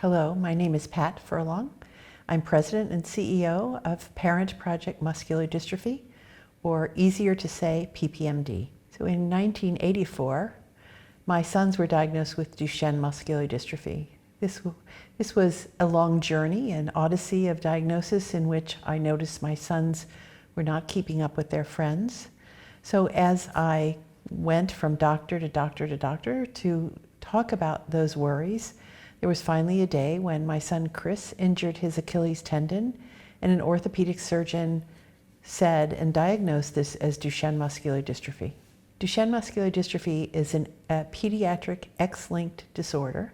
Hello, my name is Pat Furlong. I'm President and CEO of Parent Project Muscular Dystrophy, or easier to say, PPMD. So in 1984, my sons were diagnosed with Duchenne Muscular Dystrophy. This was a long journey, an odyssey of diagnosis in which I noticed my sons were not keeping up with their friends. So as I went from doctor to doctor to doctor to talk about those worries, there was finally a day when my son Chris injured his Achilles tendon, and an orthopedic surgeon said and diagnosed this as Duchenne Muscular Dystrophy. Duchenne Muscular Dystrophy is a pediatric X-linked disorder.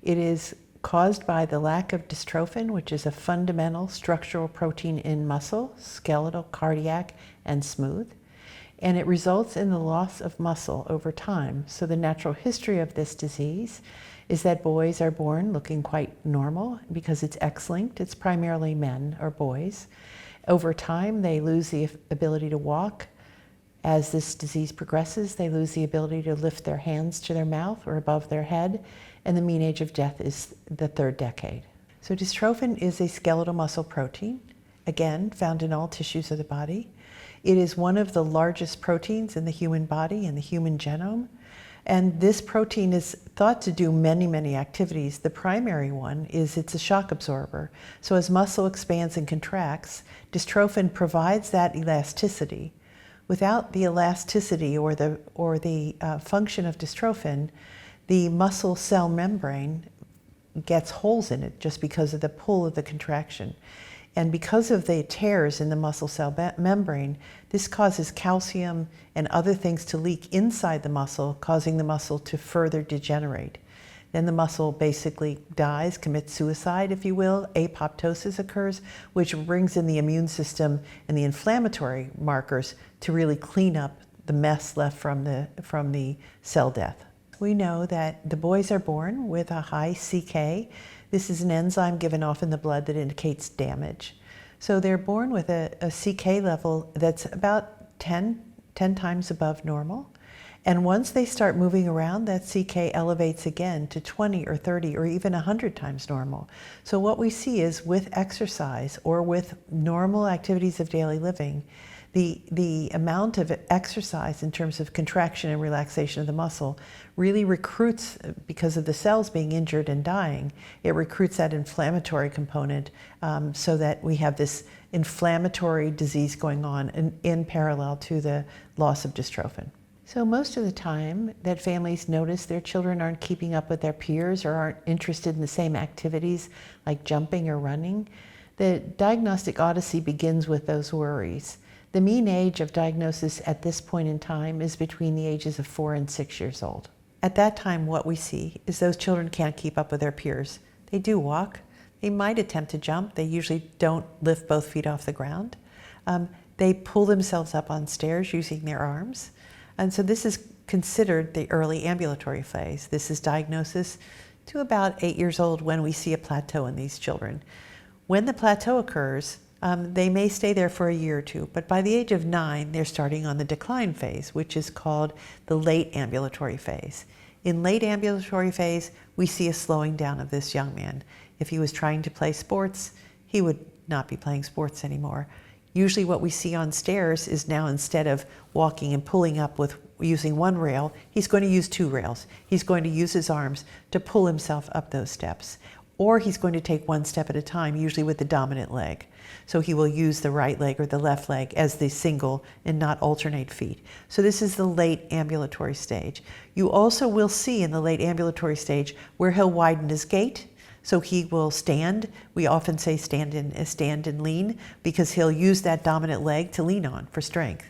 It is caused by the lack of dystrophin, which is a fundamental structural protein in muscle, skeletal, cardiac, and smooth. And it results in the loss of muscle over time. So the natural history of this disease is that boys are born looking quite normal because it's X-linked. It's primarily men or boys. Over time, they lose the ability to walk. As this disease progresses, they lose the ability to lift their hands to their mouth or above their head, and the mean age of death is the third decade. So dystrophin is a skeletal muscle protein, again, found in all tissues of the body. It is one of the largest proteins in the human body, in the human genome. And this protein is thought to do many, many activities. The primary one is it's a shock absorber. So as muscle expands and contracts, dystrophin provides that elasticity. Without the elasticity or the function of dystrophin, the muscle cell membrane gets holes in it just because of the pull of the contraction. And because of the tears in the muscle cell membrane, this causes calcium and other things to leak inside the muscle, causing the muscle to further degenerate. Then the muscle basically dies, commits suicide, if you will. Apoptosis occurs, which brings in the immune system and the inflammatory markers to really clean up the mess left from the cell death. We know that the boys are born with a high CK. This is an enzyme given off in the blood that indicates damage. So they're born with a CK level that's about 10 times above normal. And once they start moving around, that CK elevates again to 20 or 30 or even 100 times normal. So what we see is with exercise or with normal activities of daily living, the amount of exercise in terms of contraction and relaxation of the muscle really recruits, because of the cells being injured and dying, it recruits that inflammatory component so that we have this inflammatory disease going on in parallel to the loss of dystrophin. So most of the time that families notice their children aren't keeping up with their peers or aren't interested in the same activities like jumping or running, the diagnostic odyssey begins with those worries. The mean age of diagnosis at this point in time is between the ages of 4 and 6 years old. At that time, what we see is those children can't keep up with their peers. They do walk. They might attempt to jump. They usually don't lift both feet off the ground. They pull themselves up on stairs using their arms. And so this is considered the early ambulatory phase. This is diagnosis to about 8 years old when we see a plateau in these children. When the plateau occurs, they may stay there for a year or two, but by the age of 9, they're starting on the decline phase, which is called the late ambulatory phase. In late ambulatory phase, we see a slowing down of this young man. If he was trying to play sports, he would not be playing sports anymore. Usually what we see on stairs is now, instead of walking and pulling up with using one rail, he's going to use 2 rails. He's going to use his arms to pull himself up those steps. Or he's going to take one step at a time, usually with the dominant leg. So he will use the right leg or the left leg as the single and not alternate feet. So this is the late ambulatory stage. You also will see in the late ambulatory stage where he'll widen his gait. So he will stand. We often say stand and lean, because he'll use that dominant leg to lean on for strength.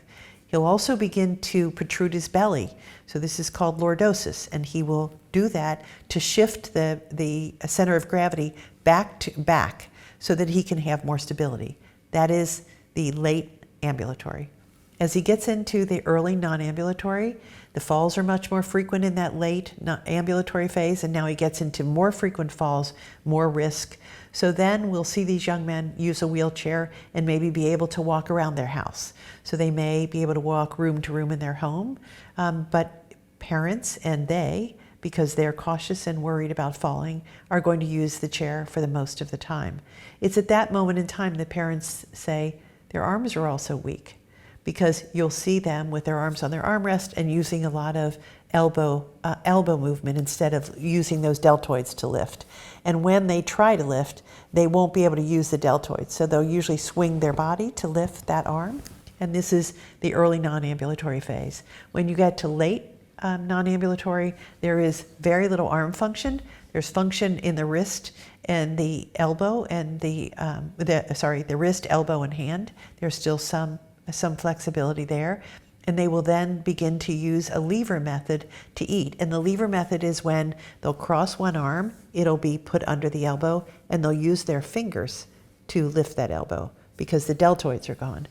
He'll also begin to protrude his belly. So this is called lordosis, and he will do that to shift the center of gravity back so that he can have more stability. That is the late ambulatory. As he gets into the early non-ambulatory, the falls are much more frequent in that late ambulatory phase, and now he gets into more frequent falls, more risk. So then we'll see these young men use a wheelchair and maybe be able to walk around their house. So they may be able to walk room to room in their home, but parents and they because they're cautious and worried about falling, are going to use the chair for the most of the time. It's at that moment in time that parents say their arms are also weak, because you'll see them with their arms on their armrest and using a lot of elbow movement instead of using those deltoids to lift. And when they try to lift, they won't be able to use the deltoids, so they'll usually swing their body to lift that arm. And this is the early non-ambulatory phase. When you get to late non-ambulatory, there is very little arm function. There's function in the wrist and the elbow and the wrist, elbow, and hand. There's still some flexibility there. And they will then begin to use a lever method to eat. And the lever method is when they'll cross one arm, it'll be put under the elbow, and they'll use their fingers to lift that elbow because the deltoids are gone.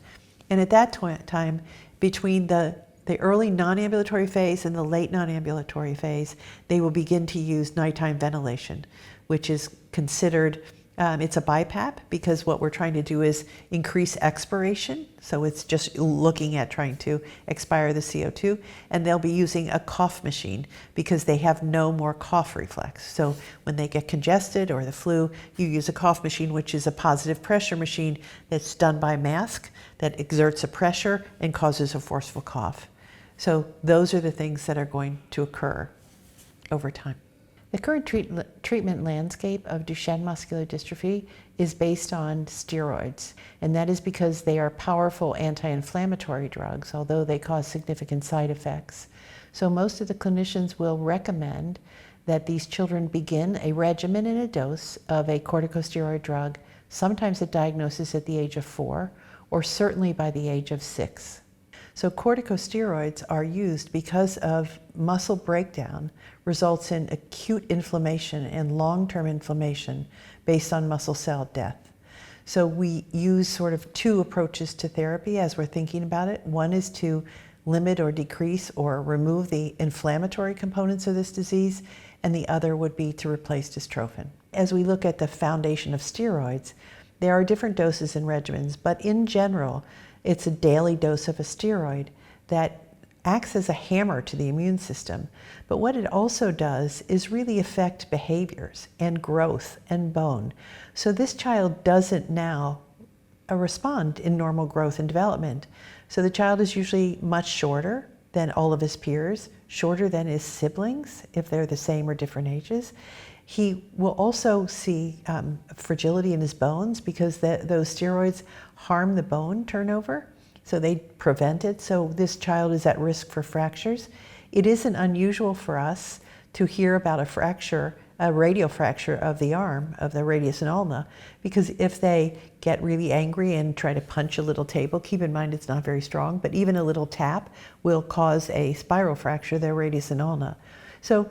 And at that time, between the early non-ambulatory phase and the late non-ambulatory phase, they will begin to use nighttime ventilation, which is considered, it's a BiPAP, because what we're trying to do is increase expiration. So it's just looking at trying to expire the CO2. And they'll be using a cough machine because they have no more cough reflex. So when they get congested or the flu, you use a cough machine, which is a positive pressure machine that's done by mask that exerts a pressure and causes a forceful cough. So those are the things that are going to occur over time. The current treatment landscape of Duchenne muscular dystrophy is based on steroids, and that is because they are powerful anti-inflammatory drugs, although they cause significant side effects. So most of the clinicians will recommend that these children begin a regimen and a dose of a corticosteroid drug, sometimes at diagnosis at the age of 4, or certainly by the age of 6. So corticosteroids are used because of muscle breakdown results in acute inflammation and long-term inflammation based on muscle cell death. So we use sort of two approaches to therapy as we're thinking about it. One is to limit or decrease or remove the inflammatory components of this disease, and the other would be to replace dystrophin. As we look at the foundation of steroids, there are different doses and regimens, but in general, it's a daily dose of a steroid that acts as a hammer to the immune system. But what it also does is really affect behaviors and growth and bone. So this child doesn't now respond in normal growth and development. So the child is usually much shorter than all of his peers, shorter than his siblings if they're the same or different ages. He will also see fragility in his bones because those steroids harm the bone turnover, so they prevent it. So this child is at risk for fractures. It isn't unusual for us to hear about a fracture, a radial fracture of the arm, of the radius and ulna, because if they get really angry and try to punch a little table, keep in mind it's not very strong, but even a little tap will cause a spiral fracture, their radius and ulna. So,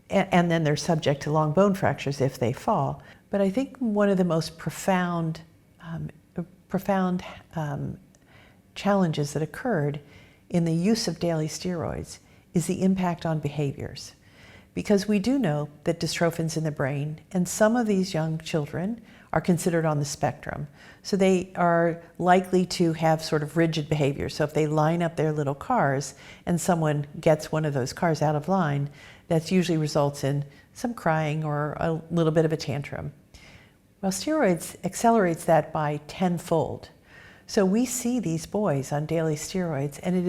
and then they're subject to long bone fractures if they fall. But I think one of the most profound challenges that occurred in the use of daily steroids is the impact on behaviors. Because we do know that dystrophin's in the brain, and some of these young children are considered on the spectrum. So they are likely to have sort of rigid behavior. So if they line up their little cars and someone gets one of those cars out of line, that usually results in some crying or a little bit of a tantrum. Well, steroids accelerates that by tenfold. So we see these boys on daily steroids, and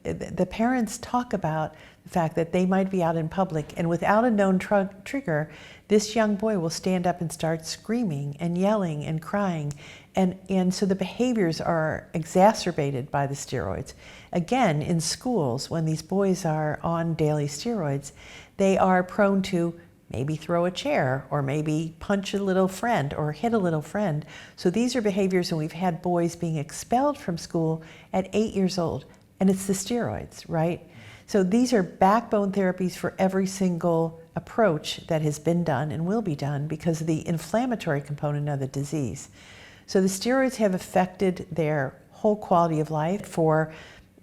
the parents talk about the fact that they might be out in public, and without a known trigger, this young boy will stand up and start screaming and yelling and crying. And so the behaviors are exacerbated by the steroids. Again, in schools, when these boys are on daily steroids, they are prone to maybe throw a chair or maybe punch a little friend or hit a little friend. So these are behaviors, and we've had boys being expelled from school at 8 years old, and it's the steroids, right? So these are backbone therapies for every single approach that has been done and will be done because of the inflammatory component of the disease. So the steroids have affected their whole quality of life for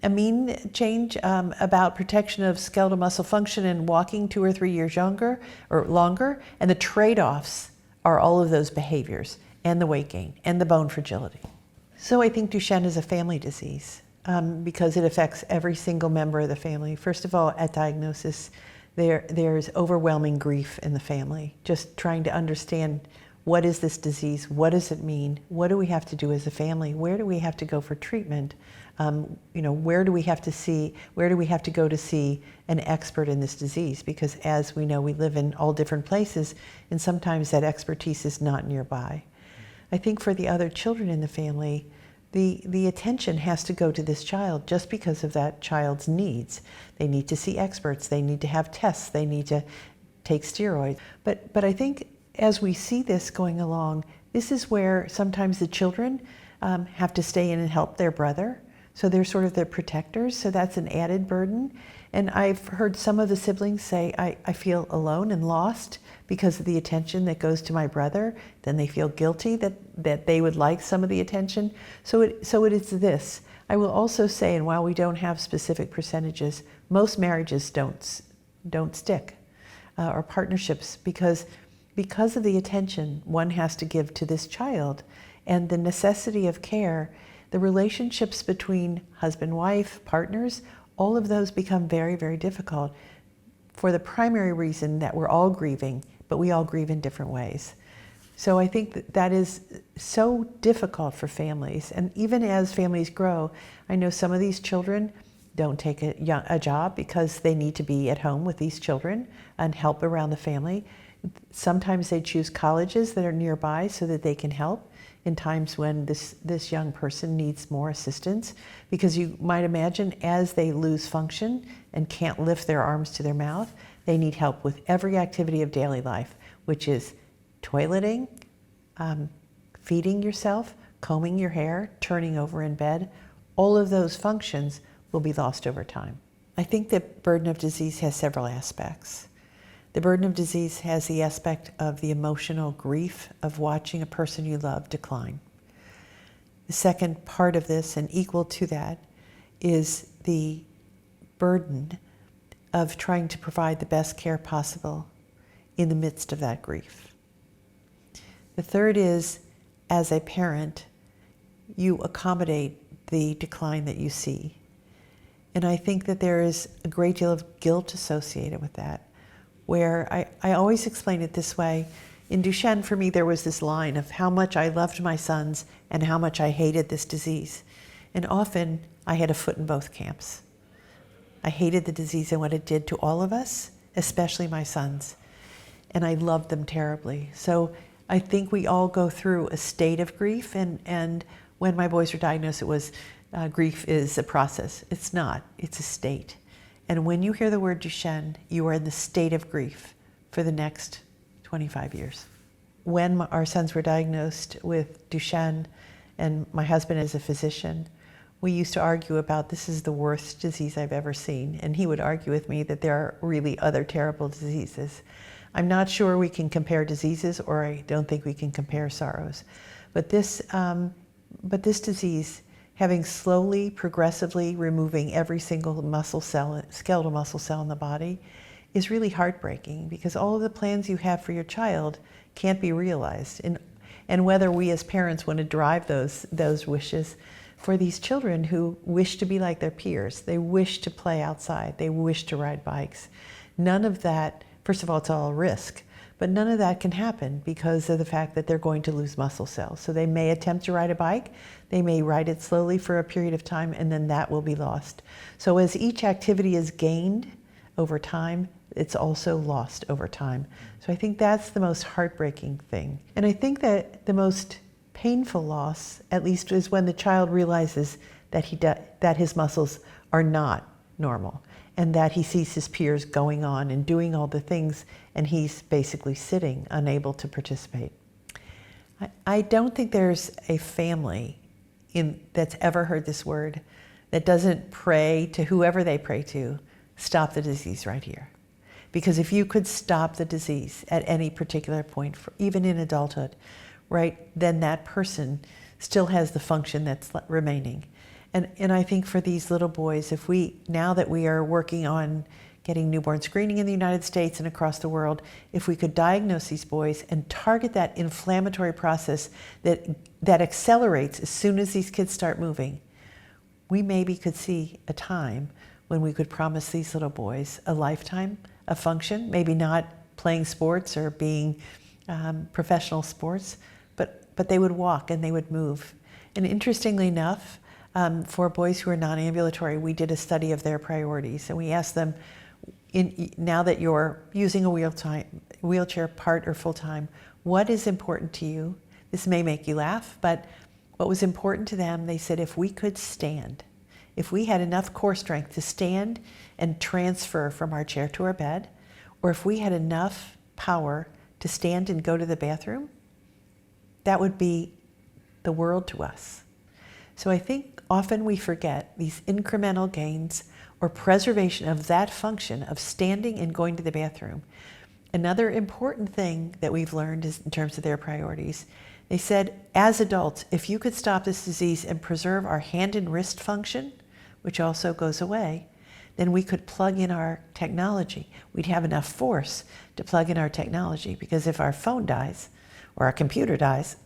a mean change about protection of skeletal muscle function and walking 2 or 3 years younger or longer, and the trade-offs are all of those behaviors and the weight gain and the bone fragility. So I think Duchenne is a family disease because it affects every single member of the family. First of all, at diagnosis, there's overwhelming grief in the family, just trying to understand, what is this disease? What does it mean? What do we have to do as a family? Where do we have to go for treatment? Where do we have to go to see an expert in this disease? Because as we know, we live in all different places, and sometimes that expertise is not nearby. I think for the other children in the family, the attention has to go to this child just because of that child's needs. They need to see experts, they need to have tests, they need to take steroids. But I think as we see this going along, this is where sometimes the children have to stay in and help their brother. So they're sort of their protectors, so that's an added burden. And I've heard some of the siblings say, I feel alone and lost because of the attention that goes to my brother. Then they feel guilty that they would like some of the attention. So it is this. I will also say, and while we don't have specific percentages, most marriages don't stick, or partnerships, because of the attention one has to give to this child and the necessity of care. The relationships between husband, wife, partners, all of those become very, very difficult for the primary reason that we're all grieving, but we all grieve in different ways. So I think that is so difficult for families. And even as families grow, I know some of these children don't take a job because they need to be at home with these children and help around the family. Sometimes they choose colleges that are nearby so that they can help in times when this young person needs more assistance, because you might imagine as they lose function and can't lift their arms to their mouth, they need help with every activity of daily life, which is toileting, feeding yourself, combing your hair, turning over in bed. All of those functions will be lost over time. I think the burden of disease has several aspects. The burden of disease has the aspect of the emotional grief of watching a person you love decline. The second part of this, and equal to that, is the burden of trying to provide the best care possible in the midst of that grief. The third is, as a parent, you accommodate the decline that you see. And I think that there is a great deal of guilt associated with that, where I always explain it this way. In Duchenne, for me, there was this line of how much I loved my sons and how much I hated this disease. And often I had a foot in both camps. I hated the disease and what it did to all of us, especially my sons. And I loved them terribly. So I think we all go through a state of grief. And when my boys were diagnosed, it was grief is a process. It's not, it's a state. And when you hear the word Duchenne, you are in the state of grief for the next 25 years. When our sons were diagnosed with Duchenne, and my husband is a physician, we used to argue about, this is the worst disease I've ever seen. And he would argue with me that there are really other terrible diseases. I'm not sure we can compare diseases, or I don't think we can compare sorrows. But this disease, having slowly, progressively removing every single muscle cell, skeletal muscle cell in the body, is really heartbreaking, because all of the plans you have for your child can't be realized. And whether we as parents want to drive those wishes for these children who wish to be like their peers, they wish to play outside, they wish to ride bikes. None of that, first of all, it's all a risk, but none of that can happen because of the fact that they're going to lose muscle cells. So they may attempt to ride a bike, they may ride it slowly for a period of time, and then that will be lost. So as each activity is gained over time, it's also lost over time. So I think that's the most heartbreaking thing. And I think that the most painful loss, at least, is when the child realizes that his muscles are not normal, and that he sees his peers going on and doing all the things, and he's basically sitting, unable to participate. I don't think there's a family that's ever heard this word that doesn't pray to whoever they pray to, stop the disease right here. Because if you could stop the disease at any particular point, even in adulthood, right, then that person still has the function that's remaining. And I think for these little boys, now that we are working on getting newborn screening in the United States and across the world, if we could diagnose these boys and target that inflammatory process that accelerates as soon as these kids start moving, we maybe could see a time when we could promise these little boys a lifetime of function, maybe not playing sports or being professional sports, but they would walk and they would move. And interestingly enough, for boys who are non-ambulatory, we did a study of their priorities, and we asked them, now that you're using a wheelchair part or full-time, what is important to you? This may make you laugh, but what was important to them, they said, if we could stand, if we had enough core strength to stand and transfer from our chair to our bed, or if we had enough power to stand and go to the bathroom, that would be the world to us. So I think often we forget these incremental gains or preservation of that function of standing and going to the bathroom. Another important thing that we've learned is in terms of their priorities. They said, as adults, if you could stop this disease and preserve our hand and wrist function, which also goes away, then we could plug in our technology. We'd have enough force to plug in our technology, because if our phone dies or our computer dies,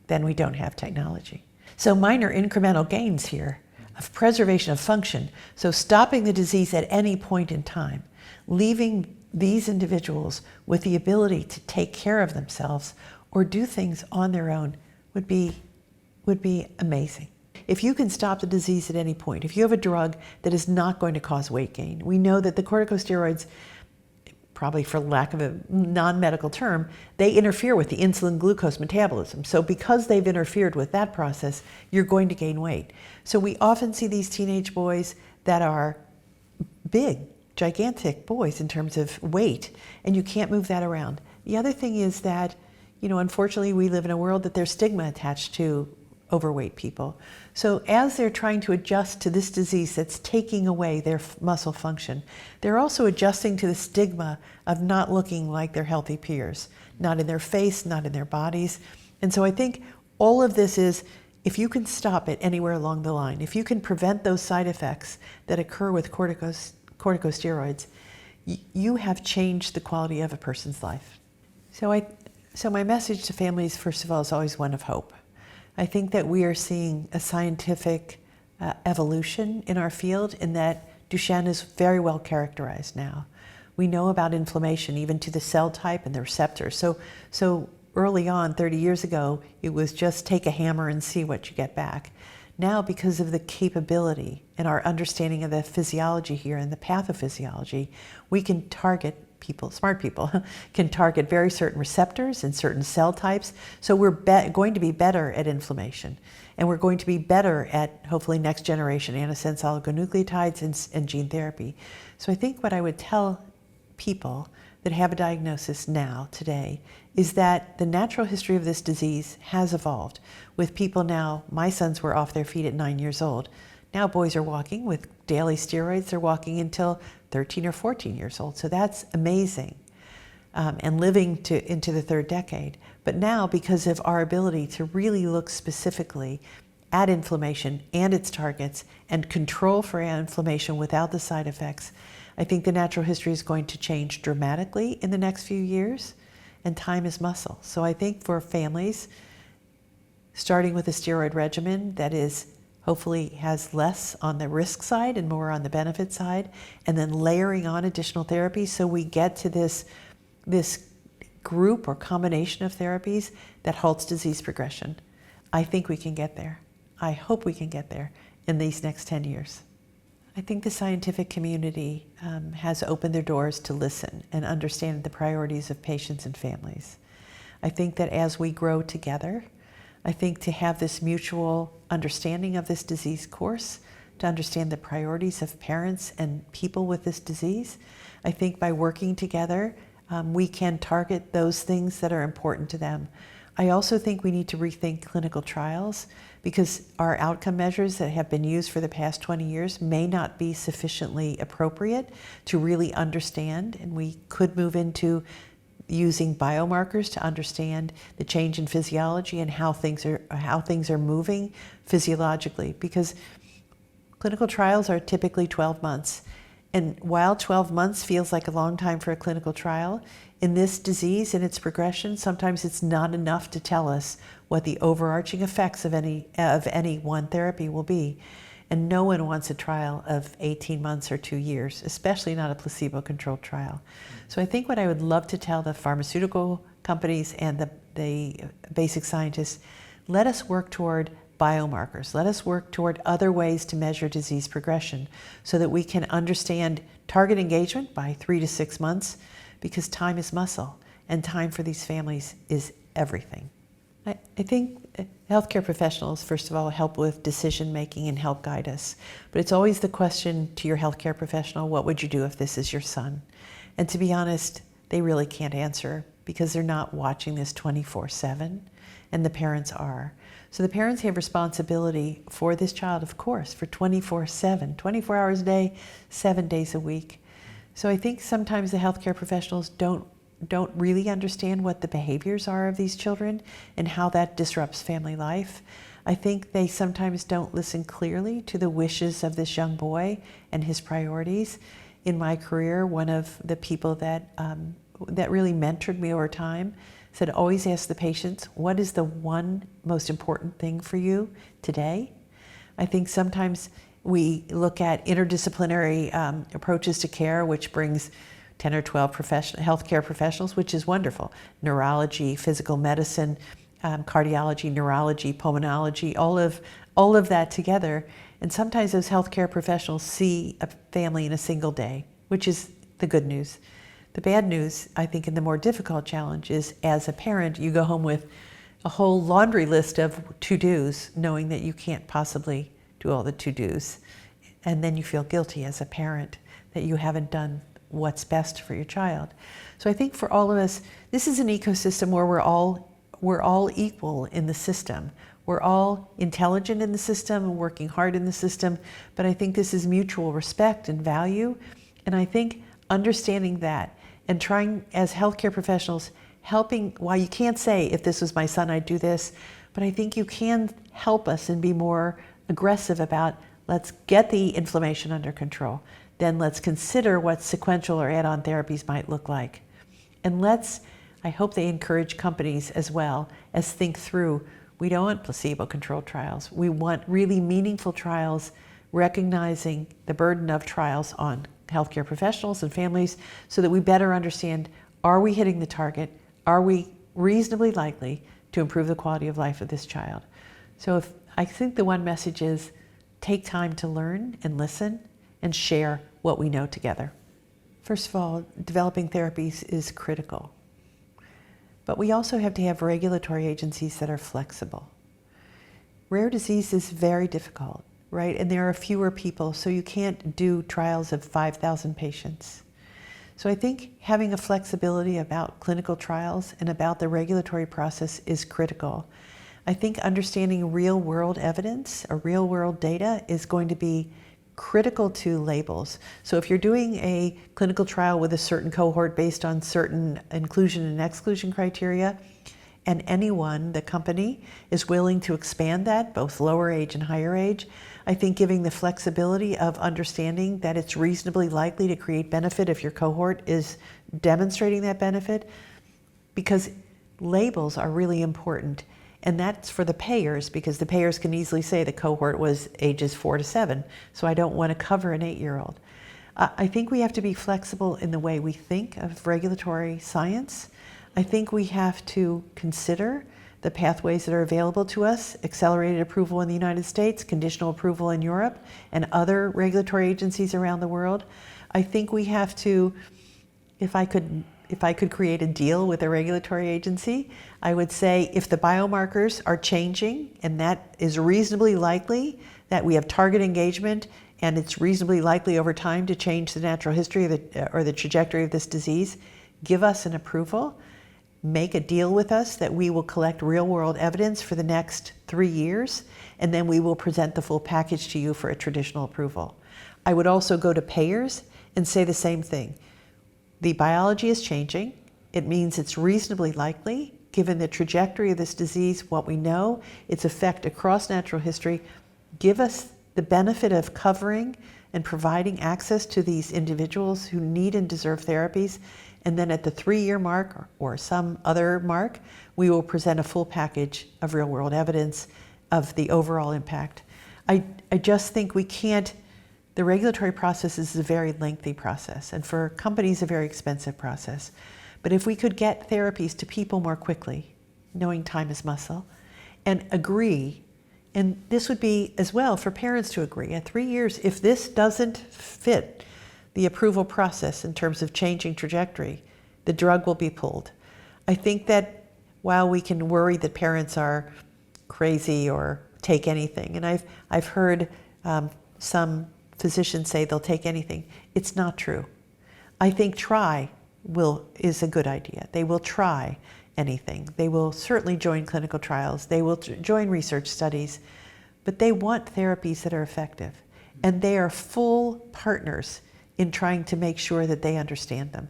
then we don't have technology. So minor incremental gains here of preservation of function. So stopping the disease at any point in time, leaving these individuals with the ability to take care of themselves or do things on their own would be amazing. If you can stop the disease at any point, if you have a drug that is not going to cause weight gain, we know that the corticosteroids, probably for lack of a non-medical term, they interfere with the insulin glucose metabolism. So because they've interfered with that process, you're going to gain weight. So we often see these teenage boys that are big, gigantic boys in terms of weight, and you can't move that around. The other thing is that, unfortunately we live in a world that there's stigma attached to overweight people. So as they're trying to adjust to this disease that's taking away their muscle function, they're also adjusting to the stigma of not looking like their healthy peers, not in their face, not in their bodies. And so I think all of this is, if you can stop it anywhere along the line, if you can prevent those side effects that occur with corticosteroids, you have changed the quality of a person's life. So my message to families, first of all, is always one of hope. I think that we are seeing a scientific evolution in our field, in that Duchenne is very well characterized now. We know about inflammation, even to the cell type and the receptors. So early on, 30 years ago, it was just take a hammer and see what you get back. Now, because of the capability and our understanding of the physiology here and the pathophysiology, we can target people, smart people, can target very certain receptors and certain cell types. So we're going to be better at inflammation, and we're going to be better at, hopefully, next generation antisense oligonucleotides and gene therapy. So I think what I would tell people that have a diagnosis now, today, is that the natural history of this disease has evolved. With people now, my sons were off their feet at 9 years old. Now boys are walking with daily steroids. They're walking until 13 or 14 years old. So that's amazing, and living into the third decade. But now, because of our ability to really look specifically at inflammation and its targets and control for inflammation without the side effects, I think the natural history is going to change dramatically in the next few years, and time is muscle. So I think for families, starting with a steroid regimen that is hopefully has less on the risk side and more on the benefit side, and then layering on additional therapies so we get to this group or combination of therapies that halts disease progression. I think we can get there. I hope we can get there in these next 10 years. I think the scientific community has opened their doors to listen and understand the priorities of patients and families. I think that as we grow together, I think to have this mutual understanding of this disease course, to understand the priorities of parents and people with this disease, I think by working together, we can target those things that are important to them. I also think we need to rethink clinical trials, because our outcome measures that have been used for the past 20 years may not be sufficiently appropriate to really understand, and we could move into using biomarkers to understand the change in physiology and how things are moving physiologically, because clinical trials are typically 12 months. And while 12 months feels like a long time for a clinical trial, in this disease and its progression, sometimes it's not enough to tell us what the overarching effects of any one therapy will be. And no one wants a trial of 18 months or 2 years, especially not a placebo-controlled trial. So I think what I would love to tell the pharmaceutical companies and the basic scientists, let us work toward biomarkers. Let us work toward other ways to measure disease progression so that we can understand target engagement by 3 to 6 months, because time is muscle and time for these families is everything. I think healthcare professionals, first of all, help with decision making and help guide us. But it's always the question to your healthcare professional, what would you do if this is your son? And to be honest, they really can't answer because they're not watching this 24/7, and the parents are. So the parents have responsibility for this child, of course, for 24/7, 24 hours a day, 7 days a week. So I think sometimes the healthcare professionals don't really understand what the behaviors are of these children and how that disrupts family life. I think they sometimes don't listen clearly to the wishes of this young boy and his priorities. In my career, one of the people that really mentored me over time said, always ask the patients, what is the one most important thing for you today? I think sometimes we look at interdisciplinary approaches to care, which brings 10 or 12 healthcare professionals, which is wonderful. Neurology, physical medicine, cardiology, neurology, pulmonology, all of that together. And sometimes those healthcare professionals see a family in a single day, which is the good news. The bad news, I think, and the more difficult challenge is, as a parent, you go home with a whole laundry list of to-dos, knowing that you can't possibly do all the to-dos. And then you feel guilty as a parent that you haven't done what's best for your child. So I think for all of us, this is an ecosystem where we're all equal in the system. We're all intelligent in the system, working hard in the system, but I think this is mutual respect and value. And I think understanding that and trying as healthcare professionals, helping, while you can't say, if this was my son, I'd do this, but I think you can help us and be more aggressive about, let's get the inflammation under control. Then let's consider what sequential or add-on therapies might look like. And I hope they encourage companies as well as think through, we don't want placebo-controlled trials. We want really meaningful trials, recognizing the burden of trials on healthcare professionals and families so that we better understand, are we hitting the target? Are we reasonably likely to improve the quality of life of this child? So I think the one message is, take time to learn and listen and share what we know together. First of all, developing therapies is critical. But we also have to have regulatory agencies that are flexible. Rare disease is very difficult, right? And there are fewer people, so you can't do trials of 5,000 patients. So I think having a flexibility about clinical trials and about the regulatory process is critical. I think understanding real-world evidence or real-world data is going to be critical to labels. So if you're doing a clinical trial with a certain cohort based on certain inclusion and exclusion criteria, and anyone, the company, is willing to expand that, both lower age and higher age, I think giving the flexibility of understanding that it's reasonably likely to create benefit if your cohort is demonstrating that benefit, because labels are really important. And that's for the payers, because the payers can easily say the cohort was ages 4 to 7, so I don't want to cover an 8-year-old. I think we have to be flexible in the way we think of regulatory science. I think we have to consider the pathways that are available to us, accelerated approval in the United States, conditional approval in Europe, and other regulatory agencies around the world. I think we have to, if I could create a deal with a regulatory agency, I would say if the biomarkers are changing and that is reasonably likely, that we have target engagement and it's reasonably likely over time to change the natural history or the trajectory of this disease, give us an approval, make a deal with us that we will collect real-world evidence for the next 3 years, and then we will present the full package to you for a traditional approval. I would also go to payers and say the same thing. The biology is changing. It means it's reasonably likely, given the trajectory of this disease, what we know, its effect across natural history, give us the benefit of covering and providing access to these individuals who need and deserve therapies. And then at the 3-year mark or some other mark, we will present a full package of real-world evidence of the overall impact. I just think we can't, the regulatory process is a very lengthy process, and for companies a very expensive process. But if we could get therapies to people more quickly, knowing time is muscle, and agree, and this would be as well for parents to agree, at 3 years, if this doesn't fit the approval process in terms of changing trajectory, the drug will be pulled. I think that while we can worry that parents are crazy or take anything, and I've heard some physicians say they'll take anything, it's not true. I think try is a good idea. They will try anything. They will certainly join clinical trials. They will join research studies, but they want therapies that are effective, and they are full partners in trying to make sure that they understand them.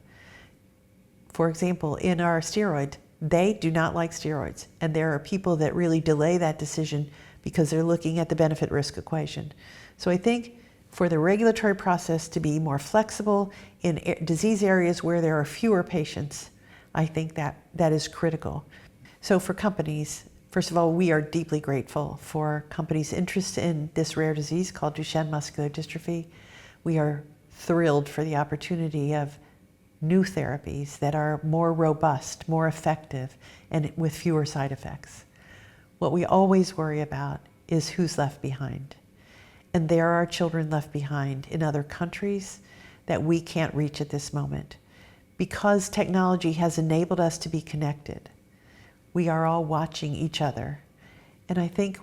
For example, in our steroid, they do not like steroids, and there are people that really delay that decision because they're looking at the benefit-risk equation. So I think for the regulatory process to be more flexible in disease areas where there are fewer patients, I think that is critical. So for companies, first of all, we are deeply grateful for companies' interest in this rare disease called Duchenne Muscular Dystrophy. We are thrilled for the opportunity of new therapies that are more robust, more effective, and with fewer side effects. What we always worry about is who's left behind. And there are children left behind in other countries that we can't reach at this moment. Because technology has enabled us to be connected, we are all watching each other. And I think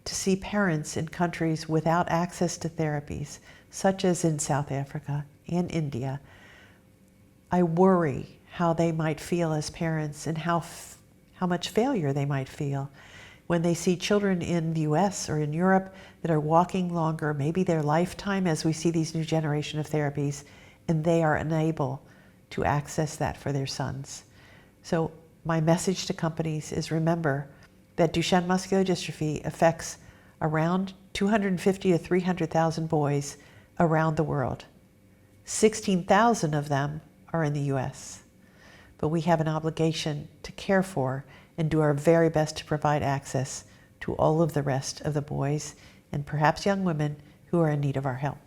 to see parents in countries without access to therapies, such as in South Africa and India, I worry how they might feel as parents and how much failure they might feel when they see children in the US or in Europe that are walking longer, maybe their lifetime as we see these new generation of therapies, and they are unable to access that for their sons. So my message to companies is remember that Duchenne muscular dystrophy affects around 250 to 300,000 boys around the world. 16,000 of them are in the US. But we have an obligation to care for and do our very best to provide access to all of the rest of the boys and perhaps young women who are in need of our help.